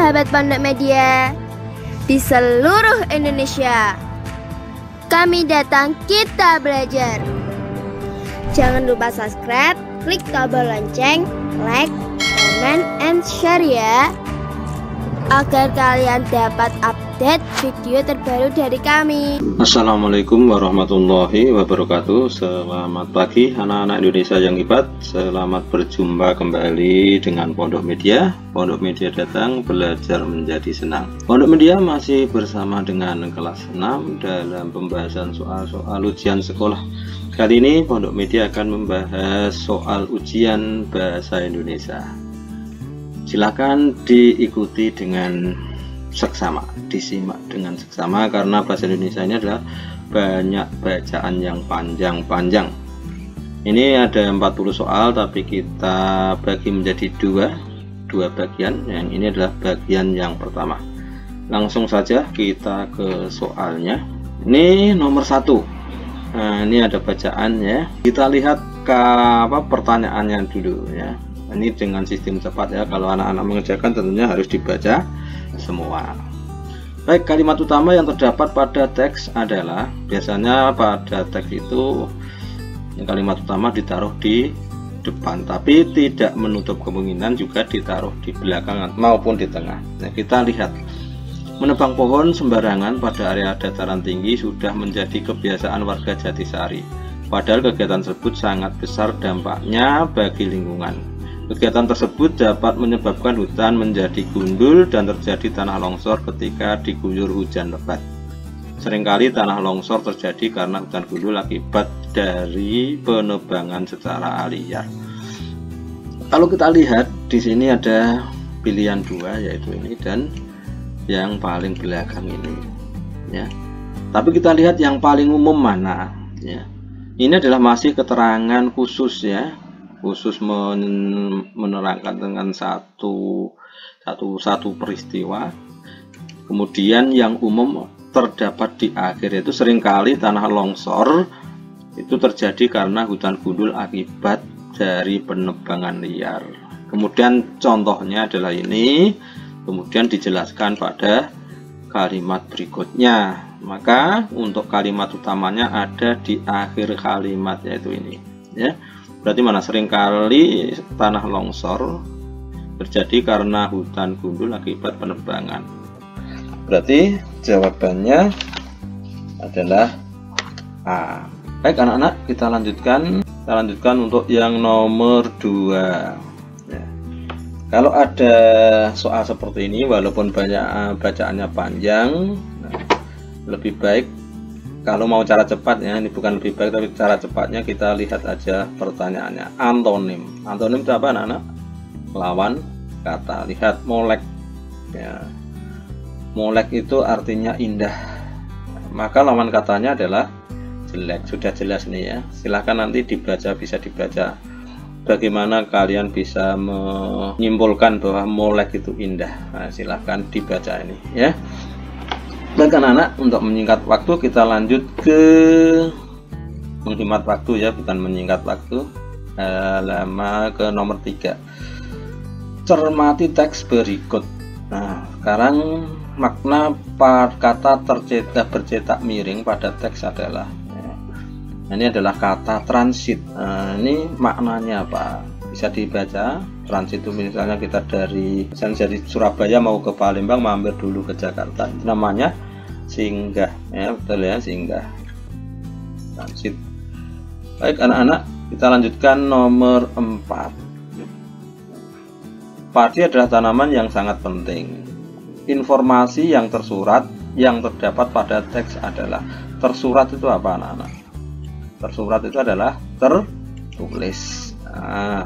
sahabat Pondok Media di seluruh Indonesia. Kami datang, kita belajar. Jangan lupa subscribe, klik tombol lonceng, like, comment, and share ya, agar kalian dapat update video terbaru dari kami. Assalamualaikum warahmatullahi wabarakatuh. Selamat pagi anak-anak Indonesia yang hebat. Selamat berjumpa kembali dengan Pondok Media. Pondok Media datang, belajar menjadi senang. Pondok Media masih bersama dengan kelas 6 dalam pembahasan soal-soal ujian sekolah. Kali ini Pondok Media akan membahas soal ujian bahasa Indonesia. Silakan diikuti dengan seksama, disimak dengan seksama, karena bahasa Indonesia ini adalah banyak bacaan yang panjang-panjang. Ini ada 40 soal, tapi kita bagi menjadi dua bagian. Yang ini adalah bagian yang pertama. Langsung saja kita ke soalnya. Ini nomor 1. Nah, ini ada bacaan ya. Kita lihat pertanyaannya dulu ya. Ini dengan sistem cepat ya. Kalau anak-anak mengerjakan tentunya harus dibaca semua. Baik, kalimat utama yang terdapat pada teks adalah, biasanya pada teks itu kalimat utama ditaruh di depan, tapi tidak menutup kemungkinan juga ditaruh di belakang maupun di tengah. Nah, kita lihat. Menebang pohon sembarangan pada area dataran tinggi sudah menjadi kebiasaan warga Jatisari. Padahal kegiatan tersebut sangat besar dampaknya bagi lingkungan. Kegiatan tersebut dapat menyebabkan hutan menjadi gundul dan terjadi tanah longsor ketika diguyur hujan lebat. Seringkali tanah longsor terjadi karena hutan gundul akibat dari penebangan secara liar. Kalau kita lihat di sini ada pilihan 2, yaitu ini dan yang paling belakang ini ya. Tapi kita lihat yang paling umum mana ya. Ini adalah masih keterangan khusus ya, khusus menerangkan dengan satu peristiwa. Kemudian yang umum terdapat di akhir, yaitu seringkali tanah longsor itu terjadi karena hutan gundul akibat dari penebangan liar. Kemudian contohnya adalah ini, kemudian dijelaskan pada kalimat berikutnya. Maka untuk kalimat utamanya ada di akhir kalimat, yaitu ini ya. Berarti mana? Seringkali tanah longsor terjadi karena hutan gundul akibat penebangan. Berarti jawabannya adalah A. Baik anak-anak, kita lanjutkan untuk yang nomor 2 ya. Kalau ada soal seperti ini, walaupun banyak bacaannya panjang, lebih baik kalau mau cara cepat ya, ini bukan lebih baik tapi cara cepatnya kita lihat aja pertanyaannya. Antonim. Antonim itu apa anak-anak? Lawan kata. Lihat molek ya. Molek itu artinya indah. Maka lawan katanya adalah jelek. Sudah jelas nih ya. Silahkan nanti dibaca, bisa dibaca. Bagaimana kalian bisa menyimpulkan bahwa molek itu indah? Nah, silahkan dibaca ini ya. Baik anak-anak, untuk menyingkat waktu kita lanjut ke menghemat waktu ya, bukan menyingkat waktu. Halaman ke nomor 3. Cermati teks berikut. Nah, sekarang makna kata bercetak miring pada teks adalah ini adalah kata transit. Nah, ini maknanya apa? Bisa dibaca. Transit itu misalnya kita dari Surabaya mau ke Palembang, mampir dulu ke Jakarta. Itu namanya singgah. Ya, betul ya, singgah. Transit. Baik anak-anak, kita lanjutkan nomor 4. Padi adalah tanaman yang sangat penting. Informasi yang tersurat yang terdapat pada teks adalah, tersurat itu apa anak-anak? Tersurat itu adalah tertulis. Nah,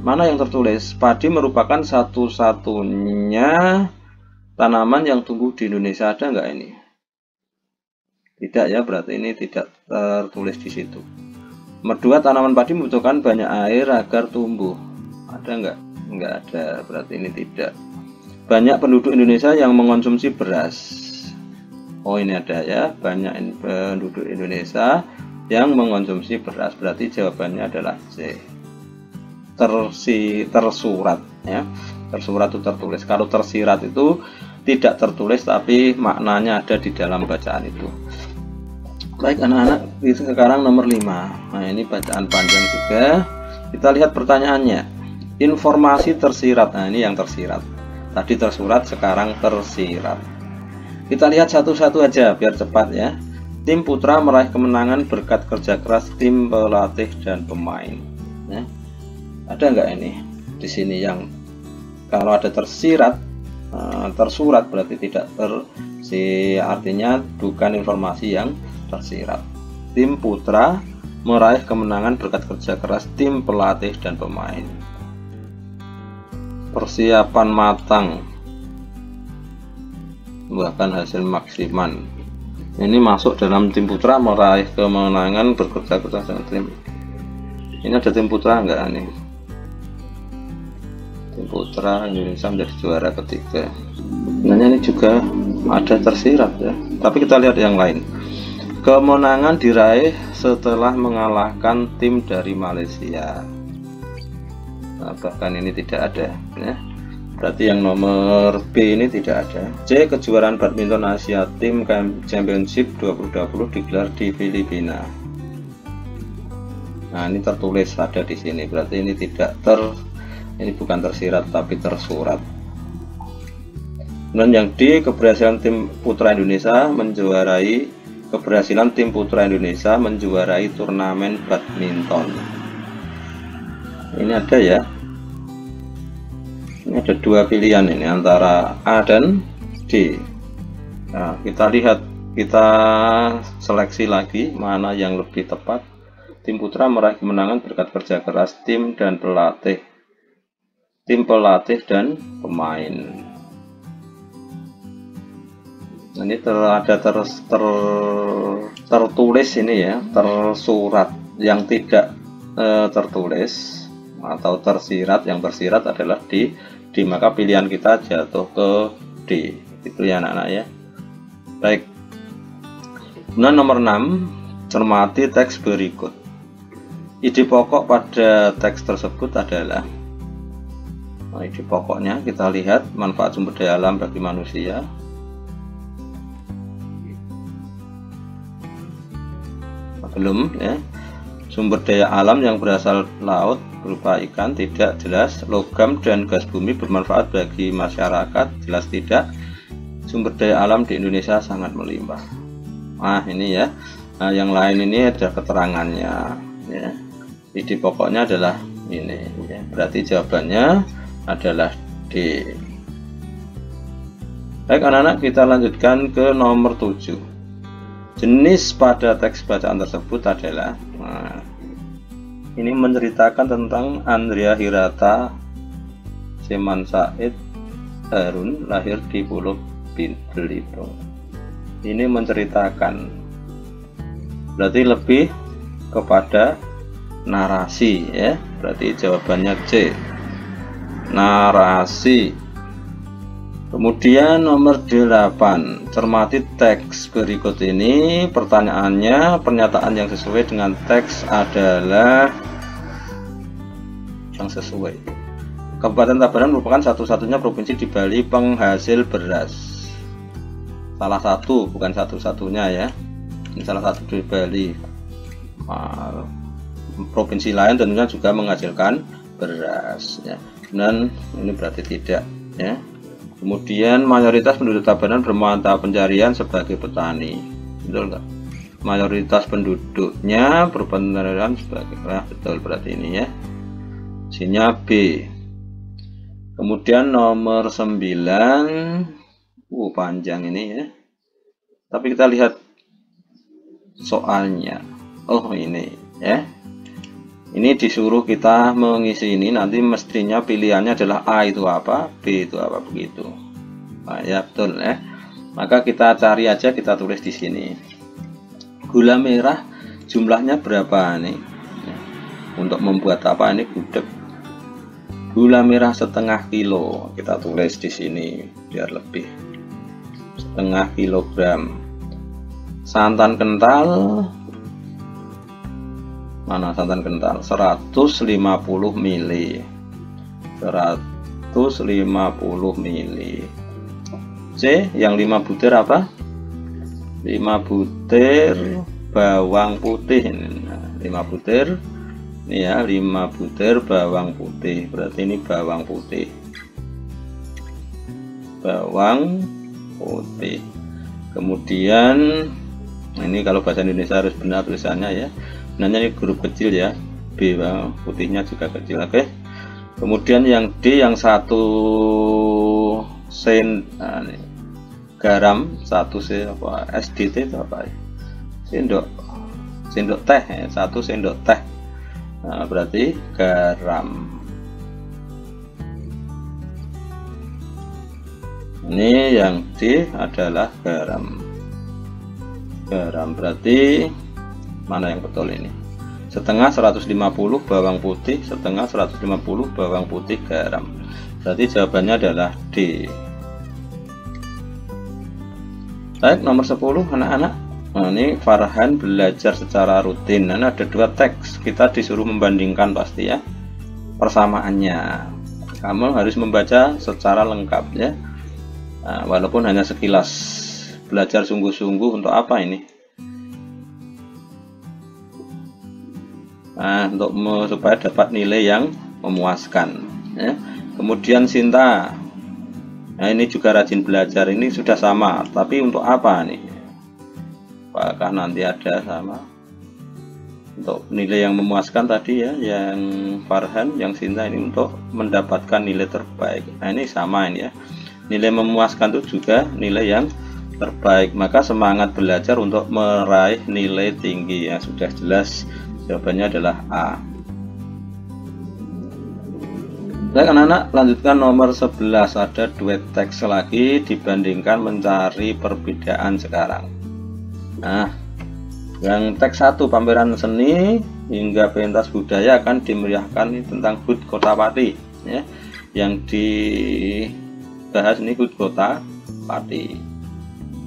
mana yang tertulis? Padi merupakan satu-satunya tanaman yang tumbuh di Indonesia. Ada nggak ini? Tidak ya, berarti ini tidak tertulis di situ. Nomor 2, tanaman padi membutuhkan banyak air agar tumbuh. Ada nggak? Nggak ada, berarti ini tidak. Banyak penduduk Indonesia yang mengonsumsi beras. Oh, ini ada ya, banyak penduduk Indonesia yang mengonsumsi beras. Berarti jawabannya adalah C. Tersurat ya. Tersurat itu tertulis. Kalau tersirat itu tidak tertulis tapi maknanya ada di dalam bacaan itu. Baik anak-anak, sekarang nomor 5. Nah ini bacaan panjang juga. Kita lihat pertanyaannya. Informasi tersirat. Nah ini yang tersirat. Tadi tersurat, sekarang tersirat. Kita lihat satu-satu aja biar cepat ya. Tim putra meraih kemenangan berkat kerja keras tim pelatih dan pemain. Ya. Ada nggak ini di sini yang kalau ada tersirat, tersurat berarti tidak artinya bukan informasi yang tersirat. Tim putra meraih kemenangan berkat kerja keras tim pelatih dan pemain. Persiapan matang, bahkan hasil maksimal. Ini masuk dalam tim putra meraih kemenangan bekerja keras dengan tim. Ini ada tim putra enggak nih? Tim putra Indonesia menjadi juara ketiga. Sebenarnya ini juga ada tersirat ya. Tapi kita lihat yang lain. Kemenangan diraih setelah mengalahkan tim dari Malaysia. Nah, bahkan ini tidak ada ya. Berarti yang nomor B ini tidak ada. C. Kejuaraan badminton Asia Team Championship 2020 digelar di Filipina. Nah ini tertulis ada di sini. Berarti ini tidak ini bukan tersirat tapi tersurat. Dan yang D. Keberhasilan tim putra Indonesia menjuarai turnamen badminton. Ini ada ya. Ini ada dua pilihan ini antara A dan D. Nah, kita lihat, kita seleksi lagi mana yang lebih tepat. Tim putra meraih kemenangan berkat kerja keras tim dan pelatih. Tim pelatih dan pemain. Nah, ini tertulis ini ya, tersurat. Yang tidak tertulis atau tersirat, yang tersirat adalah D, maka pilihan kita jatuh ke D. Itu ya anak-anak ya. Baik. Nah nomor 6, cermati teks berikut. Ide pokok pada teks tersebut adalah, ide pokoknya kita lihat, manfaat sumber daya alam bagi manusia. Belum ya. Sumber daya alam yang berasal laut berupa ikan tidak jelas. Logam dan gas bumi bermanfaat bagi masyarakat jelas tidak. Sumber daya alam di Indonesia sangat melimpah. Nah ini ya. Nah, yang lain ini ada keterangannya ya. Ide pokoknya adalah ini ya. Berarti jawabannya adalah D. Baik anak-anak, kita lanjutkan ke nomor 7. Jenis pada teks bacaan tersebut adalah, nah, ini menceritakan tentang Andrea Hirata Seman Said Harun, lahir di Pulau Belitung. Ini menceritakan, berarti lebih kepada narasi ya. Berarti jawabannya C, narasi. Kemudian nomor 8, cermati teks berikut ini. Pertanyaannya, pernyataan yang sesuai dengan teks adalah yang sesuai. Kabupaten Tabanan merupakan satu-satunya provinsi di Bali penghasil beras. Salah satu, bukan satu-satunya ya. Ini salah satu di Bali. Provinsi lain tentunya juga menghasilkan beras ya. Dan ini berarti tidak ya. Kemudian mayoritas penduduk Tabanan bermata pencarian sebagai petani. Betul enggak? Mayoritas penduduknya berpencarian sebagai betul, berarti ini ya. Isinya B. Kemudian nomor 9, panjang ini ya. Tapi kita lihat soalnya. Oh ini ya. Ini disuruh kita mengisi ini, nanti mestinya pilihannya adalah A itu apa, B itu apa, begitu. Nah, ya betul ya. Maka kita cari aja, kita tulis di sini. Gula merah jumlahnya berapa nih? Untuk membuat apa ini gudeg? Gula merah setengah kilo, kita tulis di sini biar lebih. Setengah kilogram. Santan kental. Mana santan kental? 150 ml. 150 mili. C, yang 5 butir apa? 5 butir bawang putih. Nah, 5 butir ini ya, 5 butir bawang putih. Berarti ini bawang putih. Bawang putih. Kemudian ini kalau bahasa Indonesia harus benar tulisannya ya. Sebenarnya ini huruf kecil ya. B, bawang putihnya juga kecil. Oke. Kemudian yang D, yang 1 nah, ini, garam 1 SDT itu apa ya? Sendok teh ya, 1 sendok teh. Nah, berarti garam. Ini yang D adalah garam. Garam berarti mana yang betul ini? Setengah 150 bawang putih, setengah 150 bawang putih garam. Berarti jawabannya adalah D. Baik, nomor 10 anak-anak. Nah, ini Farhan belajar secara rutin. Nah, ada 2 teks. Kita disuruh membandingkan pasti ya persamaannya. Kamu harus membaca secara lengkap ya. Nah, walaupun hanya sekilas. Belajar sungguh-sungguh untuk apa ini? Nah, untuk supaya dapat nilai yang memuaskan ya. Kemudian Sinta, nah ini juga rajin belajar, ini sudah sama, tapi untuk apa nih? Apakah nanti ada sama untuk nilai yang memuaskan tadi ya, yang Farhan, yang Sinta ini untuk mendapatkan nilai terbaik. Nah ini sama ini ya, nilai memuaskan itu juga nilai yang terbaik, maka semangat belajar untuk meraih nilai tinggi. Yang sudah jelas jawabannya adalah A. Baik anak-anak, lanjutkan nomor 11. Ada 2 teks lagi, dibandingkan mencari perbedaan sekarang. Nah, yang teks 1 pameran seni hingga pentas budaya akan dimeriahkan tentang HUT Kota Pati ya. Yang dibahas ini HUT Kota Pati.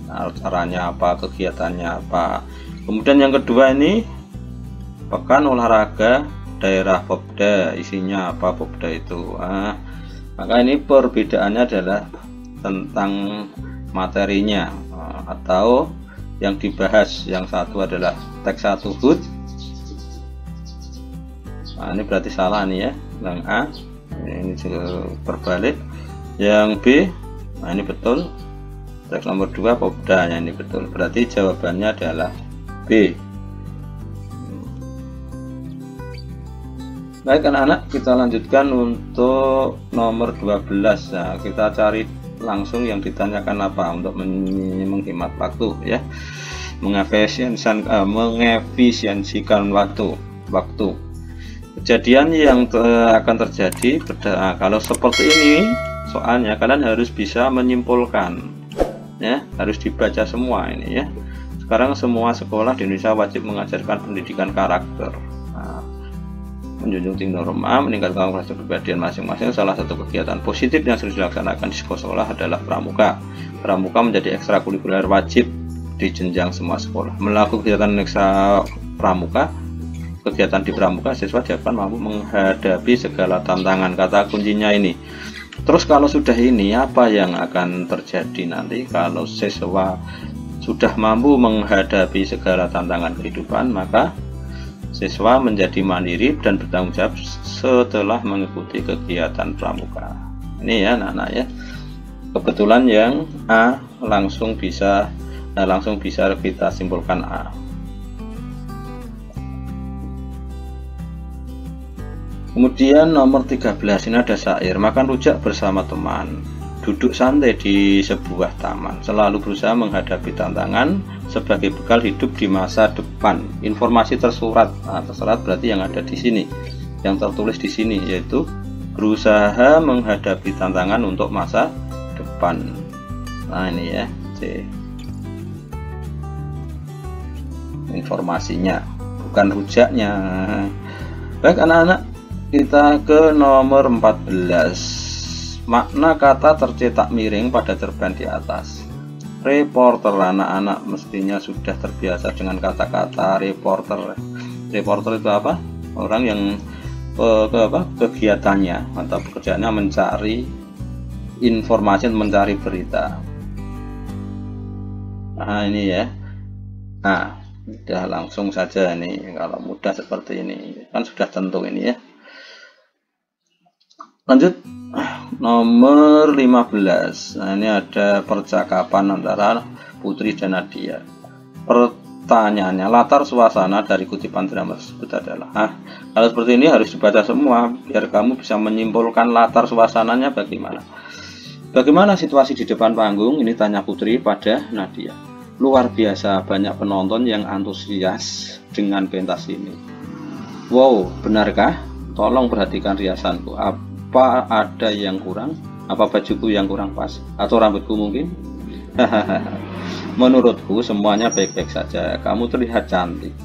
Nah, caranya apa, kegiatannya apa. Kemudian yang kedua ini pekan olahraga daerah Popda, isinya apa Popda itu. Nah, maka ini perbedaannya adalah tentang materinya atau yang dibahas. Yang satu adalah teks 1 HUT. Nah, ini berarti salah nih ya, yang A ini juga berbalik. Yang B, nah ini betul. Teks nomor 2 Popda, ini betul. Berarti jawabannya adalah B. Baik anak-anak, kita lanjutkan untuk nomor 12. Nah, kita cari langsung yang ditanyakan apa untuk menghemat waktu ya, mengefisiensikan waktu. Kejadian yang akan terjadi kalau seperti ini soalnya kalian harus bisa menyimpulkan ya, harus dibaca semua ini ya. Sekarang semua sekolah di Indonesia wajib mengajarkan pendidikan karakter. Nah, menjunjung tinggi norma, meningkatkan kualitas kepribadian masing-masing. Salah satu kegiatan positif yang sering dilaksanakan di sekolah adalah pramuka. Pramuka menjadi ekstrakurikuler wajib di jenjang semua sekolah. Melakukan kegiatan ekstra pramuka, kegiatan di pramuka, siswa diharapkan mampu menghadapi segala tantangan. Kata kuncinya ini. Terus kalau sudah ini, apa yang akan terjadi nanti kalau siswa sudah mampu menghadapi segala tantangan kehidupan? Maka siswa menjadi mandiri dan bertanggung jawab setelah mengikuti kegiatan pramuka. Ini ya anak-anak ya. Kebetulan yang A langsung bisa kita simpulkan A. Kemudian nomor 13 ini ada syair. Makan rujak bersama teman, duduk santai di sebuah taman, selalu berusaha menghadapi tantangan sebagai bekal hidup di masa depan. Informasi tersurat. Nah, tersurat berarti yang ada di sini, yang tertulis di sini, yaitu berusaha menghadapi tantangan untuk masa depan. Nah ini ya C, informasinya, bukan rujaknya. Baik anak-anak, kita ke nomor 14. Makna kata tercetak miring pada cerpen di atas. Reporter, anak-anak mestinya sudah terbiasa dengan kata-kata reporter. Reporter itu apa? Orang yang kegiatannya atau pekerjaannya mencari informasi, mencari berita. Nah ini ya, nah udah langsung saja ini, kalau mudah seperti ini kan sudah tentu ini ya. Lanjut nomor 15. Nah ini ada percakapan antara Putri dan Nadia. Pertanyaannya, latar suasana dari kutipan drama tersebut adalah, kalau seperti ini harus dibaca semua biar kamu bisa menyimpulkan latar suasananya bagaimana. Bagaimana situasi di depan panggung? Ini tanya Putri pada Nadia. Luar biasa banyak penonton yang antusias dengan pentas ini. Wow, benarkah? Tolong perhatikan riasanku. Apa ada yang kurang? Apa bajuku yang kurang pas? Atau rambutku mungkin? Menurutku semuanya baik-baik saja. Kamu terlihat cantik.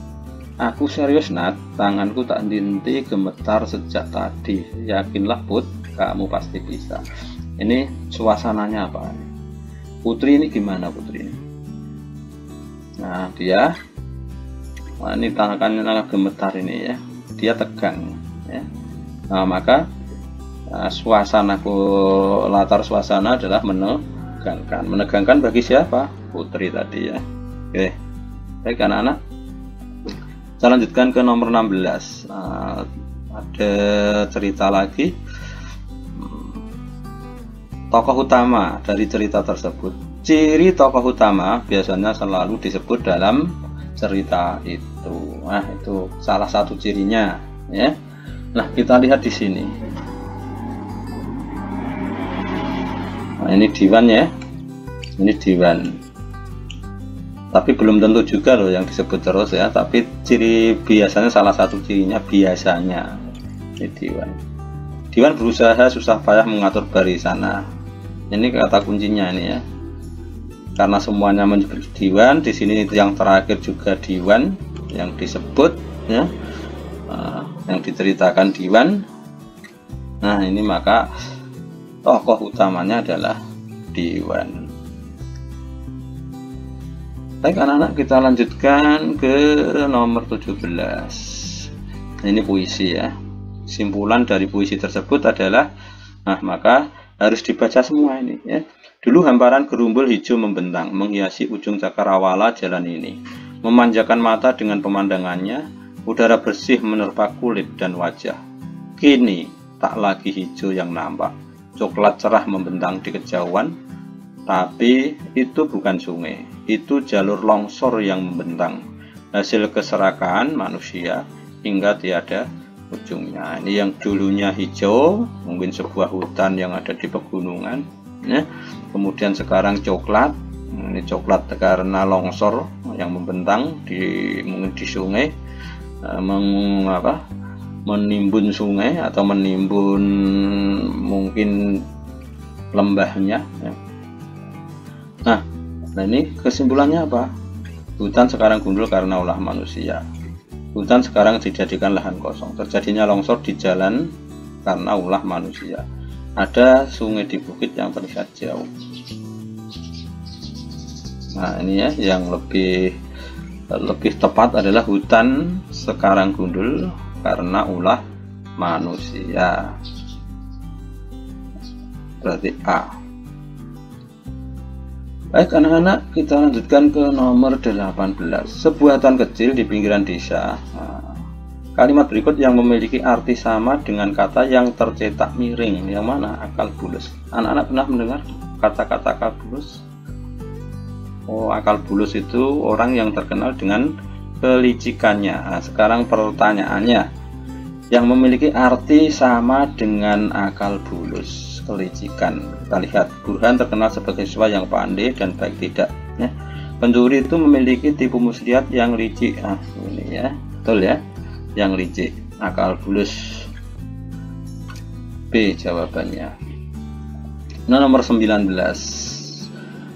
Aku serius, Nat. Tanganku tak henti gemetar sejak tadi. Yakinlah, Put, kamu pasti bisa. Ini suasananya apa? Putri ini gimana, Putri ini? Nah, dia, ini tangannya gemetar ini ya. Dia tegang ya. Nah, maka latar suasana adalah menegangkan bagi siapa? Putri tadi ya. Oke, baik anak-anak, kita lanjutkan ke nomor 16. Ada cerita lagi, tokoh utama dari cerita tersebut. Ciri tokoh utama biasanya selalu disebut dalam cerita itu. Nah, itu salah satu cirinya ya. Nah, kita lihat di sini. Nah, ini Diwan ya. Ini Diwan. Tapi belum tentu juga loh yang disebut terus ya, tapi biasanya salah satu cirinya biasanya ini Diwan. Diwan berusaha susah payah mengatur barisan. Ini kata kuncinya ini ya. Karena semuanya menyebut Diwan, di sini yang terakhir juga Diwan yang disebut ya. Yang diceritakan Diwan. Nah, ini maka tokoh utamanya adalah Diwan. Baik anak-anak, kita lanjutkan ke nomor 17. Ini puisi ya. Simpulan dari puisi tersebut adalah, maka harus dibaca semua ini ya. Dulu hamparan gerumbul hijau membentang menghiasi ujung cakrawala jalan ini, memanjakan mata dengan pemandangannya. Udara bersih menerpa kulit dan wajah. Kini tak lagi hijau yang nampak, coklat cerah membentang di kejauhan. Tapi itu bukan sungai, itu jalur longsor yang membentang, hasil keserakahan manusia hingga tiada ujungnya. Ini yang dulunya hijau, mungkin sebuah hutan yang ada di pegunungan ya. Kemudian sekarang coklat. Ini coklat karena longsor yang membentang mungkin di sungai, menimbun sungai atau menimbun mungkin lembahnya ya. Nah, ini kesimpulannya apa? Hutan sekarang gundul karena ulah manusia. Hutan sekarang dijadikan lahan kosong. Terjadinya longsor di jalan karena ulah manusia. Ada sungai di bukit yang terlihat jauh. Nah, ini ya yang lebih tepat adalah hutan sekarang gundul karena ulah manusia. Berarti A. Baik anak-anak, kita lanjutkan ke nomor 18. Sebuah hutan kecil di pinggiran desa. Kalimat berikut yang memiliki arti sama dengan kata yang tercetak miring. Yang mana? Akal bulus. Anak-anak pernah mendengar kata-kata akal bulus? Oh, akal bulus itu orang yang terkenal dengan kelicikannya. Nah, sekarang pertanyaannya, yang memiliki arti sama dengan akal bulus, kelicikan. Kita lihat, Burhan terkenal sebagai siswa yang pandai dan baik tidak ya. Pencuri itu memiliki tipu muslihat yang licik. Ini ya, betul ya, yang licik. Akal bulus. B jawabannya. Nah, nomor 19.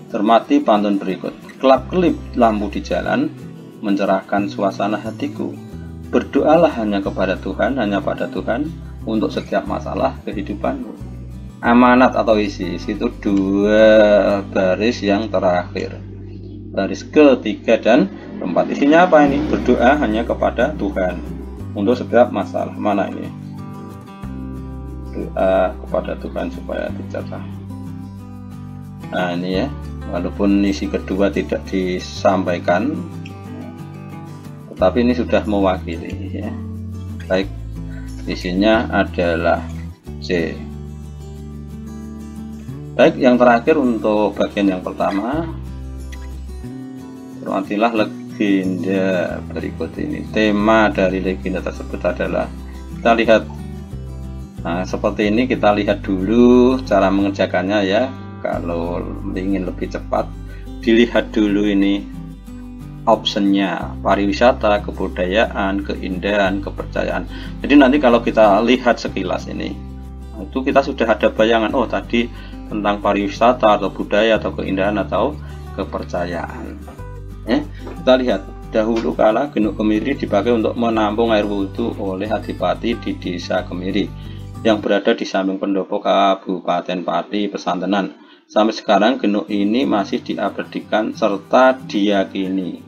Cermati pantun berikut. Kelap-kelip lampu di jalan mencerahkan suasana hatiku. Berdoalah hanya kepada Tuhan, hanya pada Tuhan untuk setiap masalah kehidupanmu. Amanat atau isi itu dua baris yang terakhir, baris ketiga dan keempat. Isinya apa ini? Berdoa hanya kepada Tuhan untuk setiap masalah. Mana ini? Doa kepada Tuhan supaya dicerah. Nah ini ya, walaupun isi kedua tidak disampaikan, tetapi ini sudah mewakili ya. Baik, isinya adalah C. Baik, yang terakhir untuk bagian yang pertama, cermatilah legenda berikut ini. Tema dari legenda tersebut adalah, kita lihat, nah seperti ini, kita lihat dulu cara mengerjakannya ya. Kalau ingin lebih cepat, dilihat dulu ini optionnya, pariwisata, kebudayaan, keindahan, kepercayaan. Jadi nanti kalau kita lihat sekilas ini, itu kita sudah ada bayangan, oh tadi tentang pariwisata atau budaya atau keindahan atau kepercayaan. Kita lihat, dahulu kala Genuk Kemiri dipakai untuk menampung air wudhu oleh adipati di desa Kemiri yang berada di samping pendopo Kabupaten Pati Pesantenan. Sampai sekarang Genuk ini masih diabadikan serta diyakini.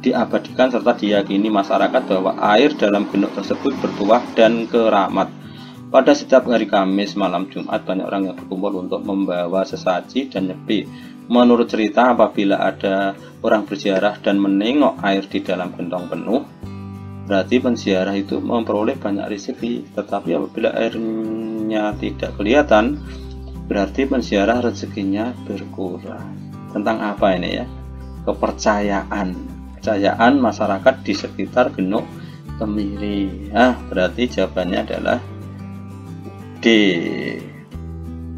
Diyakini masyarakat bahwa air dalam genuk tersebut bertuah dan keramat. Pada setiap hari Kamis malam Jumat, banyak orang yang berkumpul untuk membawa sesaji dan nyepi. Menurut cerita, apabila ada orang berziarah dan menengok air di dalam gentong penuh, berarti penziarah itu memperoleh banyak rezeki. Tetapi apabila airnya tidak kelihatan, berarti penziarah rezekinya berkurang. Tentang apa ini ya? Kepercayaan masyarakat di sekitar Genuk Kemiri. Berarti jawabannya adalah D.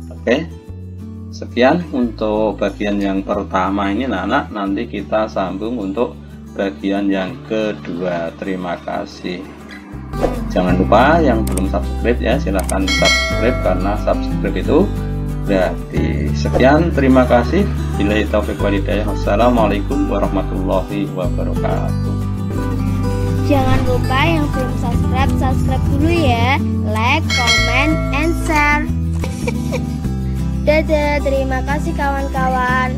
Oke, sekian untuk bagian yang pertama ini anak-anak. Nanti kita sambung untuk bagian yang kedua. Terima kasih. Jangan lupa yang belum subscribe ya, silahkan subscribe karena subscribe itu gratis. Sekian, terima kasih. Billahi taufiq wal hidayah. Wassalamualaikum warahmatullahi wabarakatuh. Jangan lupa yang belum subscribe dulu ya. Like, comment, and share. Dadah, terima kasih kawan-kawan.